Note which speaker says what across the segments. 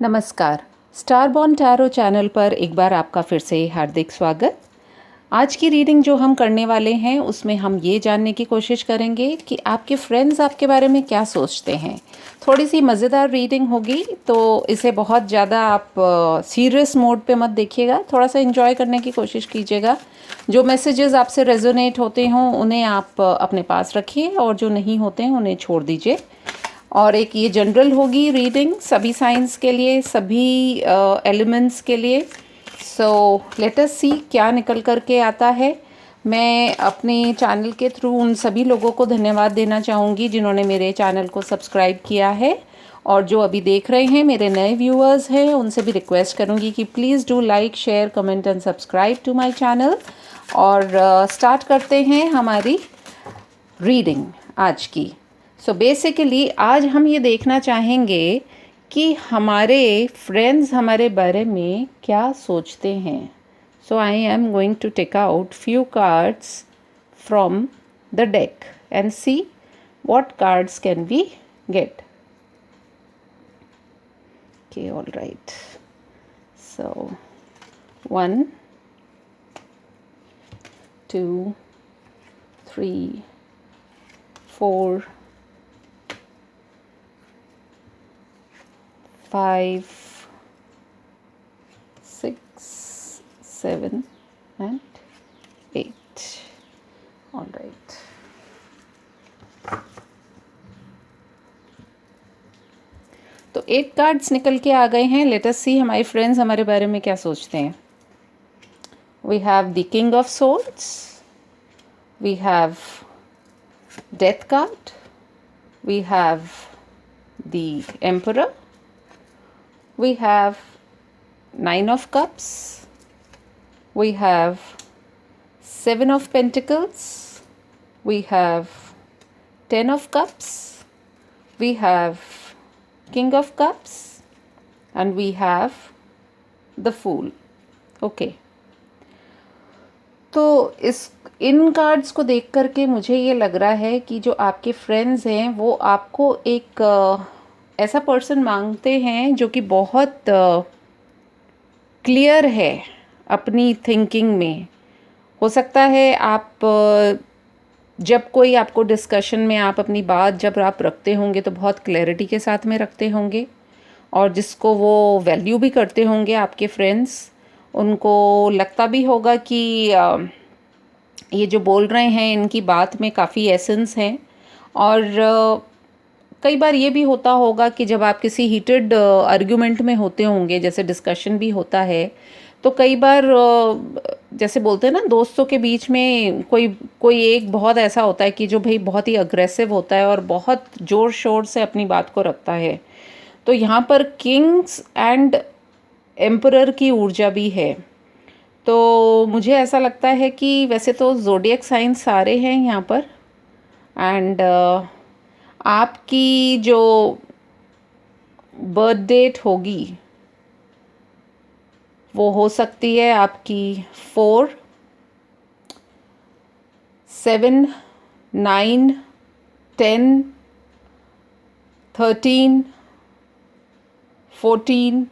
Speaker 1: नमस्कार। स्टारबॉर्न tarot channel पर एक बार आपका फिर से हार्दिक स्वागत। आज की रीडिंग जो हम करने वाले हैं उसमें हम ये जानने की कोशिश करेंगे कि आपके फ्रेंड्स आपके बारे में क्या सोचते हैं। थोड़ी सी मज़ेदार रीडिंग होगी, तो इसे बहुत ज़्यादा आप सीरियस मोड पे मत देखिएगा, थोड़ा सा एंजॉय करने की कोशिश कीजिएगा। जो मैसेजेस आपसे रेजोनेट होते हों उन्हें आप अपने पास रखिए और जो नहीं होते हैं उन्हें छोड़ दीजिए। और एक ये जनरल होगी रीडिंग सभी साइंस के लिए, सभी एलिमेंट्स के लिए। सो लेट अस सी क्या निकल कर के आता है। मैं अपने चैनल के थ्रू उन सभी लोगों को धन्यवाद देना चाहूँगी जिन्होंने मेरे चैनल को सब्सक्राइब किया है, और जो अभी देख रहे हैं मेरे नए व्यूअर्स हैं उनसे भी रिक्वेस्ट करूँगी कि please do like, share, comment and subscribe to my channel. और स्टार्ट करते हैं हमारी रीडिंग आज की। सो बेसिकली आज हम ये देखना चाहेंगे कि हमारे फ्रेंड्स हमारे बारे में क्या सोचते हैं। So I am going to take out few cards from the deck and see what cards can we get. Okay, all right. So 1, 2, 3, 4, 5, 6, 7 and 8. All right. तो 8 कार्ड्स निकल के आ गए हैं। लेट अस सी हमारे फ्रेंड्स हमारे बारे में क्या सोचते हैं। We have the king of swords, we have death card, we have the emperor, we have 9 of cups, we have 7 of pentacles, we have 10 of cups, we have king of cups and we have the fool. Okay, तो इन cards को देख करके मुझे ये लग रहा है कि जो आपके फ्रेंड्स हैं वो आपको एक ऐसा पर्सन मांगते हैं जो कि बहुत क्लियर है अपनी थिंकिंग में। हो सकता है आप जब कोई आपको डिस्कशन में आप अपनी बात जब आप रखते होंगे तो बहुत क्लैरिटी के साथ में रखते होंगे, और जिसको वो वैल्यू भी करते होंगे आपके फ्रेंड्स, उनको लगता भी होगा कि ये जो बोल रहे हैं इनकी बात में काफ़ी एसेंस है। और कई बार ये भी होता होगा कि जब आप किसी हीटेड आर्ग्यूमेंट में होते होंगे, जैसे डिस्कशन भी होता है, तो कई बार जैसे बोलते हैं ना दोस्तों के बीच में कोई कोई एक बहुत ऐसा होता है कि जो भाई बहुत ही अग्रेसिव होता है और बहुत ज़ोर शोर से अपनी बात को रखता है। तो यहाँ पर किंग्स एंड एम्परर की ऊर्जा भी है। तो मुझे ऐसा लगता है कि वैसे तो ज़ोडिएक साइंस सारे हैं यहाँ पर, एंड आपकी जो बर्थ डेट होगी वो हो सकती है आपकी 4, 7, 9, 10, 13, 14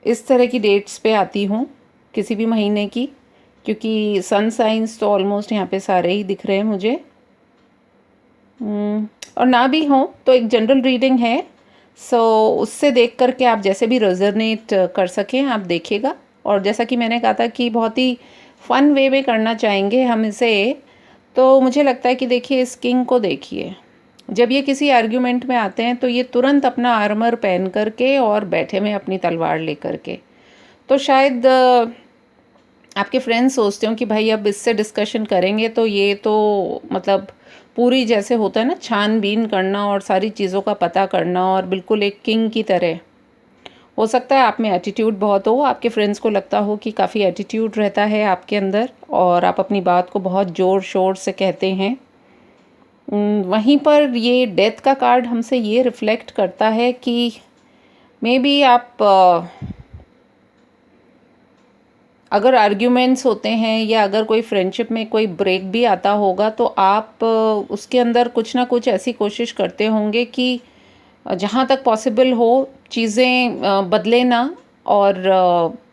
Speaker 1: इस तरह की डेट्स पे आती हूँ किसी भी महीने की, क्योंकि सन साइंस तो ऑलमोस्ट यहाँ पे सारे ही दिख रहे हैं मुझे। और ना भी हो तो एक जनरल रीडिंग है, सो उससे देख करके आप जैसे भी रेजोनेट कर सकें आप देखिएगा। और जैसा कि मैंने कहा था कि बहुत ही फ़न वे में करना चाहेंगे हम इसे, तो मुझे लगता है कि देखिए इस किंग को देखिए, जब ये किसी आर्ग्यूमेंट में आते हैं तो ये तुरंत अपना आर्मर पहन करके और बैठे में अपनी तलवार ले करके। तो शायद आपके फ्रेंड्स सोचते हो कि भाई अब इससे डिस्कशन करेंगे तो ये तो मतलब पूरी जैसे होता है ना छानबीन करना और सारी चीज़ों का पता करना, और बिल्कुल एक किंग की तरह। हो सकता है आप में एटीट्यूड बहुत हो, आपके फ्रेंड्स को लगता हो कि काफ़ी एटीट्यूड रहता है आपके अंदर और आप अपनी बात को बहुत ज़ोर शोर से कहते हैं। वहीं पर ये डेथ का कार्ड हमसे ये रिफ्लेक्ट करता है कि मे बी आप अगर आर्ग्यूमेंट्स होते हैं या अगर कोई फ्रेंडशिप में कोई ब्रेक भी आता होगा तो आप उसके अंदर कुछ ना कुछ ऐसी कोशिश करते होंगे कि जहाँ तक पॉसिबल हो चीज़ें बदले ना, और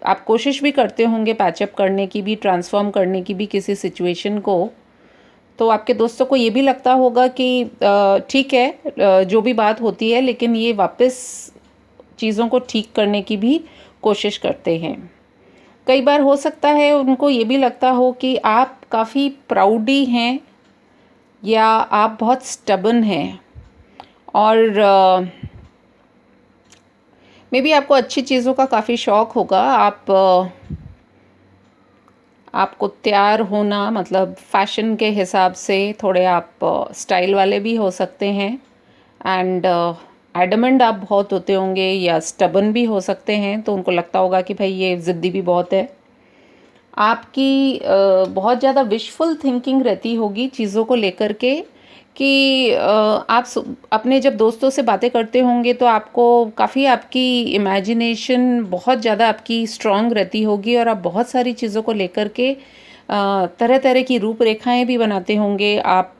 Speaker 1: आप कोशिश भी करते होंगे पैचअप करने की भी, ट्रांसफ़ॉर्म करने की भी किसी सिचुएशन को। तो आपके दोस्तों को ये भी लगता होगा कि ठीक है, जो भी बात होती है, लेकिन ये वापस चीज़ों को ठीक करने की भी कोशिश करते हैं। कई बार हो सकता है उनको ये भी लगता हो कि आप काफ़ी प्राउडी हैं या आप बहुत स्टबन हैं, और मे बी आपको अच्छी चीज़ों का काफ़ी शौक़ होगा। आपको तैयार होना, मतलब फ़ैशन के हिसाब से थोड़े आप स्टाइल वाले भी हो सकते हैं, एंड एडमेंट आप बहुत होते होंगे या स्टबन भी हो सकते हैं। तो उनको लगता होगा कि भाई ये ज़िद्दी भी बहुत है। आपकी बहुत ज़्यादा विशफुल थिंकिंग रहती होगी चीज़ों को लेकर के, कि आप अपने जब दोस्तों से बातें करते होंगे तो आपको काफ़ी, आपकी इमेजिनेशन बहुत ज़्यादा आपकी स्ट्रॉन्ग रहती होगी, और आप बहुत सारी चीज़ों को लेकर के तरह तरह की रूपरेखाएं भी बनाते होंगे। आप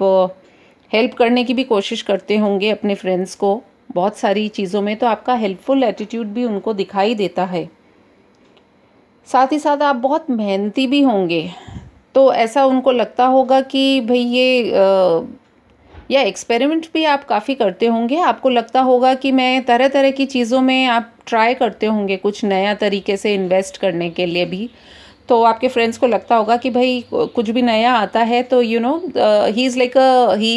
Speaker 1: हेल्प करने की भी कोशिश करते होंगे अपने फ्रेंड्स को बहुत सारी चीज़ों में, तो आपका हेल्पफुल एटीट्यूड भी उनको दिखाई देता है। साथ ही साथ आप बहुत मेहनती भी होंगे, तो ऐसा उनको लगता होगा कि भाई ये या एक्सपेरिमेंट भी आप काफ़ी करते होंगे। आपको लगता होगा कि मैं तरह तरह की चीज़ों में आप ट्राई करते होंगे कुछ नया तरीके से इन्वेस्ट करने के लिए भी। तो आपके फ्रेंड्स को लगता होगा कि भाई कुछ भी नया आता है तो ही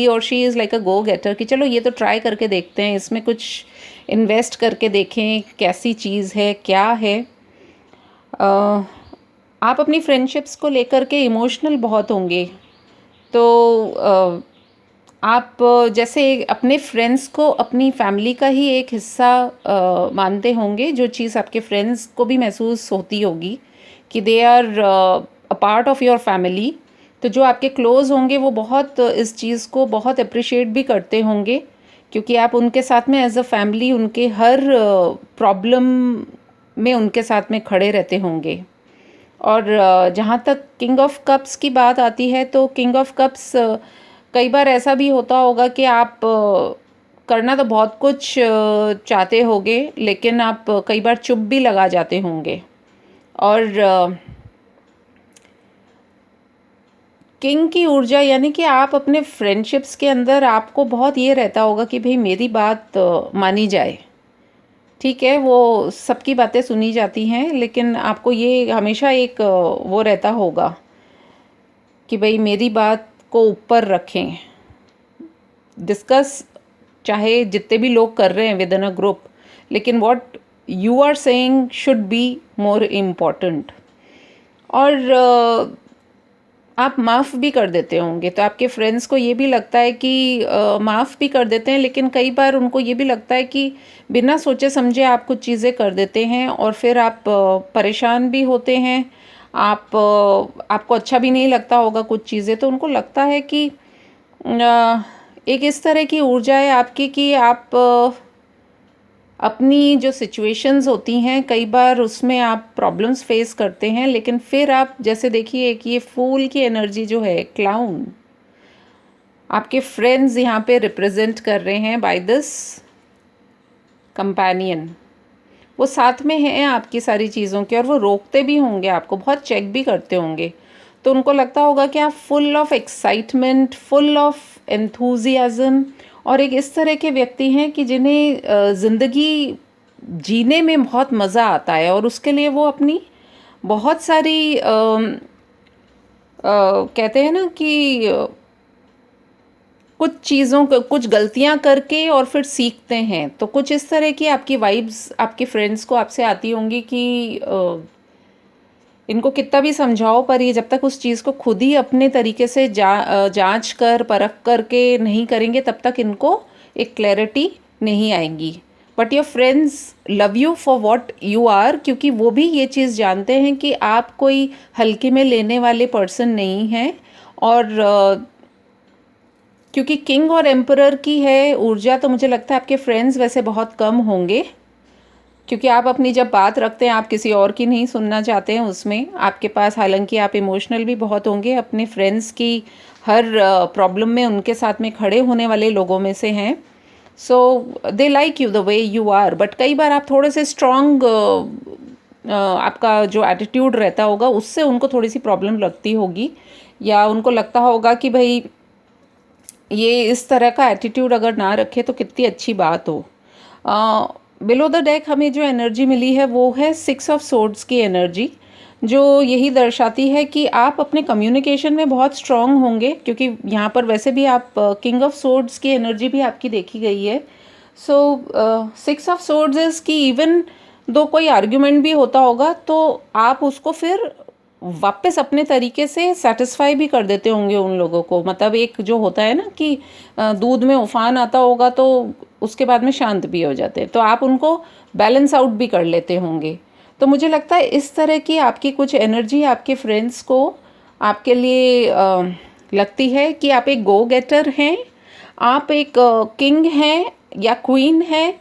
Speaker 1: और she is like a go getter, कि चलो ये तो ट्राई करके देखते हैं, इसमें कुछ इन्वेस्ट करके देखें कैसी चीज़ है, क्या है। आप अपनी फ्रेंडशिप्स को लेकर के इमोशनल बहुत होंगे। तो आप जैसे अपने फ्रेंड्स को अपनी फैमिली का ही एक हिस्सा मानते होंगे, जो चीज़ आपके फ्रेंड्स को भी महसूस होती होगी कि they are a part of your family. तो जो आपके क्लोज़ होंगे वो बहुत इस चीज़ को बहुत अप्रिशिएट भी करते होंगे, क्योंकि आप उनके साथ में एज अ फैमिली उनके हर प्रॉब्लम में उनके साथ में खड़े रहते होंगे। और जहाँ तक किंग ऑफ कप्स की बात आती है, तो किंग ऑफ कप्स कई बार ऐसा भी होता होगा कि आप करना तो बहुत कुछ चाहते होंगे, लेकिन आप कई बार चुप भी लगा जाते होंगे। और किंग की ऊर्जा यानी कि आप अपने फ्रेंडशिप्स के अंदर आपको बहुत ये रहता होगा कि भाई मेरी बात मानी जाए। ठीक है, वो सबकी बातें सुनी जाती हैं, लेकिन आपको ये हमेशा एक वो रहता होगा कि भाई मेरी बात को ऊपर रखें। डिस्कस चाहे जितने भी लोग कर रहे हैं विद इन अ ग्रुप, लेकिन what you are saying should be more important. और आप माफ़ भी कर देते होंगे, तो आपके फ्रेंड्स को ये भी लगता है कि माफ़ भी कर देते हैं, लेकिन कई बार उनको ये भी लगता है कि बिना सोचे समझे आप कुछ चीज़ें कर देते हैं और फिर आप परेशान भी होते हैं। आपको अच्छा भी नहीं लगता होगा कुछ चीज़ें, तो उनको लगता है कि एक इस तरह की ऊर्जा है आपकी कि आप अपनी जो सिचुएशंस होती हैं कई बार उसमें आप प्रॉब्लम्स फेस करते हैं, लेकिन फिर आप जैसे देखिए कि ये फूल की एनर्जी जो है, क्लाउन, आपके फ्रेंड्स यहाँ पे रिप्रेजेंट कर रहे हैं बाय दिस कंपेनियन। वो साथ में हैं आपकी सारी चीज़ों के, और वो रोकते भी होंगे आपको, बहुत चेक भी करते होंगे। तो उनको लगता होगा कि आप full of excitement, full of enthusiasm, और एक इस तरह के व्यक्ति हैं कि जिन्हें ज़िंदगी जीने में बहुत मज़ा आता है, और उसके लिए वो अपनी बहुत सारी कहते हैं ना कि कुछ चीज़ों को, कुछ गलतियां करके और फिर सीखते हैं। तो कुछ इस तरह की आपकी वाइब्स आपके फ्रेंड्स को आपसे आती होंगी कि इनको कितना भी समझाओ पर ये जब तक उस चीज़ को खुद ही अपने तरीके से जांच कर परख करके नहीं करेंगे, तब तक इनको एक क्लैरिटी नहीं आएगी। But your friends love you for what you are, क्योंकि वो भी ये चीज़ जानते हैं कि आप कोई हल्के में लेने वाले पर्सन नहीं हैं। और क्योंकि किंग और एम्परर की है ऊर्जा, तो मुझे लगता है आपके फ्रेंड्स वैसे बहुत कम होंगे, क्योंकि आप अपनी जब बात रखते हैं आप किसी और की नहीं सुनना चाहते हैं उसमें। आपके पास, हालांकि आप इमोशनल भी बहुत होंगे, अपने फ्रेंड्स की हर प्रॉब्लम में उनके साथ में खड़े होने वाले लोगों में से हैं, so they like you the way you are, but कई बार आप थोड़े से स्ट्रॉन्ग आपका जो एटीट्यूड रहता होगा उससे उनको थोड़ी सी प्रॉब्लम लगती होगी, या उनको लगता होगा कि भाई ये इस तरह का एटीट्यूड अगर ना रखे तो कितनी अच्छी बात हो। बिलो द डेक हमें जो एनर्जी मिली है वो है 6 ऑफ सोर्ड्स की एनर्जी, जो यही दर्शाती है कि आप अपने कम्युनिकेशन में बहुत स्ट्रांग होंगे, क्योंकि यहाँ पर वैसे भी आप किंग ऑफ सोर्ड्स की एनर्जी भी आपकी देखी गई है। सो 6 ऑफ सोर्ड्स इज़ कि इवन दो कोई आर्ग्यूमेंट भी होता होगा तो आप उसको फिर वापस अपने तरीके से सेटिस्फाई भी कर देते होंगे उन लोगों को। मतलब एक जो होता है ना कि दूध में उफान आता होगा तो उसके बाद में शांत भी हो जाते हैं, तो आप उनको बैलेंस आउट भी कर लेते होंगे। तो मुझे लगता है इस तरह की आपकी कुछ एनर्जी आपके फ्रेंड्स को आपके लिए लगती है कि आप एक गो गेटर हैं, आप एक किंग हैं या क्वीन हैं,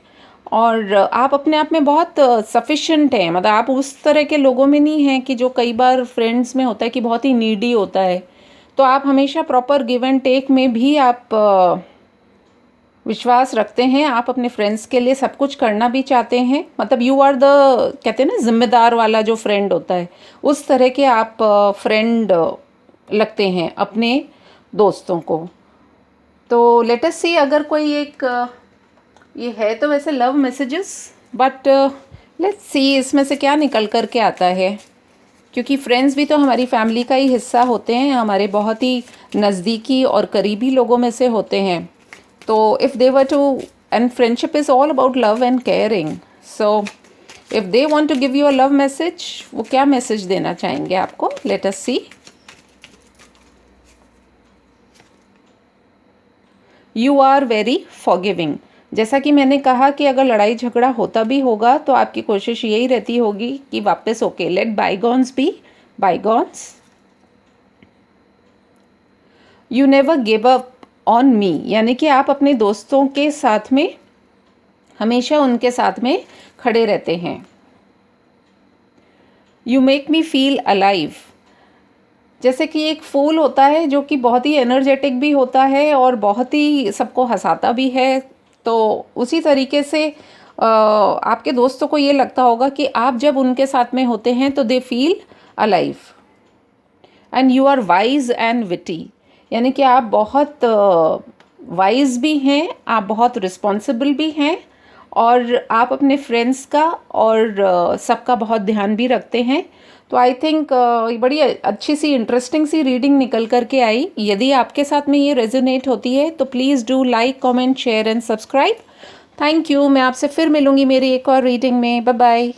Speaker 1: और आप अपने आप में बहुत सफिशिएंट हैं। मतलब आप उस तरह के लोगों में नहीं हैं कि जो कई बार फ्रेंड्स में होता है कि बहुत ही नीडी होता है। तो आप हमेशा प्रॉपर गिव एंड टेक में भी आप विश्वास रखते हैं। आप अपने फ्रेंड्स के लिए सब कुछ करना भी चाहते हैं। मतलब यू आर द, कहते हैं ना, जिम्मेदार वाला जो फ्रेंड होता है, उस तरह के आप फ्रेंड लगते हैं अपने दोस्तों को। तो लेट अस सी, अगर कोई एक ये है तो वैसे love messages, but let's see इसमें से क्या निकल कर के आता है, क्योंकि फ्रेंड्स भी तो हमारी फैमिली का ही हिस्सा होते हैं, हमारे बहुत ही नज़दीकी और करीबी लोगों में से होते हैं। तो if they were to, and friendship is all about love and caring, so if they want to give you a love message, वो क्या मैसेज देना चाहेंगे आपको? Let us see. You are very forgiving. जैसा कि मैंने कहा कि अगर लड़ाई झगड़ा होता भी होगा तो आपकी कोशिश यही रहती होगी कि वापस okay, let bygones be bygones. You never give up on me, यानी कि आप अपने दोस्तों के साथ में हमेशा उनके साथ में खड़े रहते हैं। You make me feel alive, जैसे कि एक फूल होता है जो कि बहुत ही एनर्जेटिक भी होता है और बहुत ही सबको हंसाता भी है, तो उसी तरीके से आपके दोस्तों को ये लगता होगा कि आप जब उनके साथ में होते हैं तो they feel alive. And you are wise and witty, यानी कि आप बहुत वाइज भी हैं, आप बहुत रिस्पॉन्सिबल भी हैं, और आप अपने फ्रेंड्स का और सबका बहुत ध्यान भी रखते हैं। तो आई थिंक बड़ी अच्छी सी इंटरेस्टिंग सी रीडिंग निकल कर के आई। यदि आपके साथ में ये रेजोनेट होती है तो please do like, comment, share and subscribe. Thank you. मैं आपसे फिर मिलूँगी मेरी एक और रीडिंग में। Bye bye.